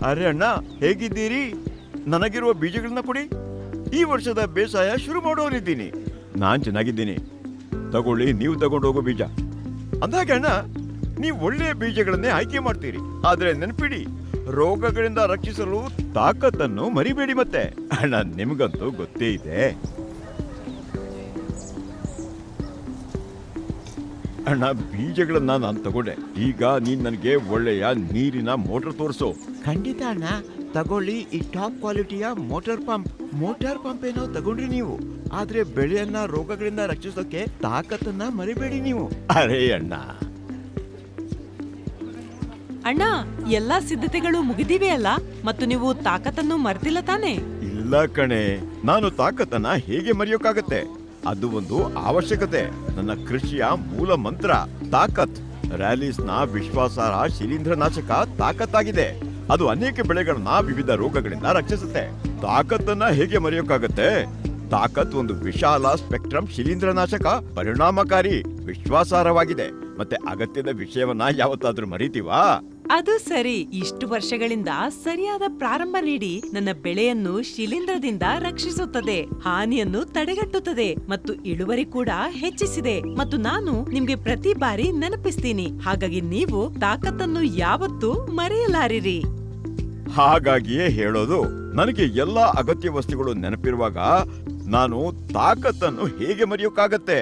ಅರೆ ಅಣ್ಣ, ಹೇಗಿದ್ದೀರಿ? ನನಗಿರುವ ಬೀಜಗಳನ್ನ ಕೊಡಿ. ಈ ವರ್ಷದ ಬೇಸಾಯ ಶುರು ಮಾಡೋನಿದ್ದೀನಿ. ನಾನ್ ಚೆನ್ನಾಗಿದ್ದೀನಿ. ತಗೊಳ್ಳಿ, ನೀವು ತಗೊಂಡು ಹೋಗೋ ಬೀಜ. ಅಂದಾಗೆ ಅಣ್ಣ, ನೀವು ಒಳ್ಳೆಯ ಬೀಜಗಳನ್ನೇ ಆಯ್ಕೆ ಮಾಡ್ತೀರಿ. ಆದ್ರೆ ನೆನಪಿಡಿ, ರೋಗಗಳಿಂದ ರಕ್ಷಿಸಲು ತಾಕತ್ತನ್ನು ಮರಿಬೇಡಿ. ಮತ್ತೆ ಅಣ್ಣ, ನಿಮ್ಗಂತೂ ಗೊತ್ತೇ ಇದೆ. ಅಣ್ಣ, ಬೀಜಗಳನ್ನ ನಾನು ತಗೊಂಡೆ. ಈಗ ನೀನ್ ನನಗೆ ಒಳ್ಳೆಯ ನೀರಿನ ಮೋಟರ್ ತೋರಿಸು. ಖಂಡಿತ ಅಣ್ಣ, ತಗೊಳ್ಳಿ ಈ ಟಾಪ್ ಕ್ವಾಲಿಟಿಯ ಮೋಟಾರ್ ಪಂಪ್ ಏನೋ ತಗೊಂಡ್ರಿ ನೀವು. ಆದ್ರೆ ಬೆಳೆಯನ್ನ ರೋಗಗಳಿಂದ ರಕ್ಷಿಸೋಕೆ ತಾಕತ್ತನ್ನ ಮರಿಬೇಡಿ ನೀವು. ಅರೇ ಅಣ್ಣ. ಅಣ್ಣ, ಎಲ್ಲಾ ಸಿದ್ಧತೆಗಳು ಮುಗಿದಿವೆ ಅಲ್ಲ? ಮತ್ತು ನೀವು ತಾಕತ್ತನ್ನು ಮರ್ತಿಲ್ಲ ತಾನೆ? ಇಲ್ಲ ಕಣೆ, ನಾನು ತಾಕತ್ತನ್ನ ಹೇಗೆ ಮರೆಯೋಕ್ಕಾಗತ್ತೆ? ಅದು ಒಂದು ಅವಶ್ಯಕತೆ. ನನ್ನ ಕೃಷಿಯ ಮೂಲ ಮಂತ್ರ ತಾಕತ್. ರ್ಯಾಲಿಸ್ನ ವಿಶ್ವಾಸಾರ್ಹ ಶಿಲೀಂಧ್ರನಾಶಕ ತಾಕತ್ತಾಗಿದೆ. ಅದು ಅನೇಕ ಬೆಳೆಗಳನ್ನ ವಿವಿಧ ರೋಗಗಳಿಂದ ರಕ್ಷಿಸುತ್ತೆ. ತಾಕತ್ತನ್ನ ಹೇಗೆ ಮರೆಯೋಕ್ಕಾಗತ್ತೆ? ತಾಕತ್ ಒಂದು ವಿಶಾಲ ಸ್ಪೆಕ್ಟ್ರಮ್ ಶಿಲೀಂಧ್ರನಾಶಕ, ಪರಿಣಾಮಕಾರಿ, ವಿಶ್ವಾಸಾರ್ಹವಾಗಿದೆ. ಮತ್ತೆ ಅಗತ್ಯದ ವಿಷಯವನ್ನ ಯಾವತ್ತಾದ್ರೂ ಮರಿತೀವಾ? ಅದು ಸರಿ. ಇಷ್ಟು ವರ್ಷಗಳಿಂದ ಸರಿಯಾದ ಪ್ರಾರಂಭ ನೀಡಿ ನನ್ನ ಬೆಳೆಯನ್ನು ಶಿಲೀಂಧ್ರದಿಂದ ರಕ್ಷಿಸುತ್ತದೆ, ಹಾನಿಯನ್ನು ತಡೆಗಟ್ಟುತ್ತದೆ ಮತ್ತು ಇಳುವರಿ ಕೂಡ ಹೆಚ್ಚಿಸಿದೆ. ಮತ್ತು ನಾನು ನಿಮ್ಗೆ ಪ್ರತಿ ಬಾರಿ ನೆನಪಿಸ್ತೀನಿ. ಹಾಗಾಗಿ ನೀವು ತಾಕತ್ತನ್ನು ಯಾವತ್ತೂ ಮರೆಯಲಾರಿರಿ. ಹಾಗಾಗಿಯೇ ಹೇಳೋದು, ನನಗೆ ಎಲ್ಲಾ ಅಗತ್ಯ ವಸ್ತುಗಳು ನೆನಪಿರುವಾಗ ನಾನು ತಾಕತ್ತನ್ನು ಹೇಗೆ ಮರೆಯೋಕ್ಕಾಗತ್ತೆ?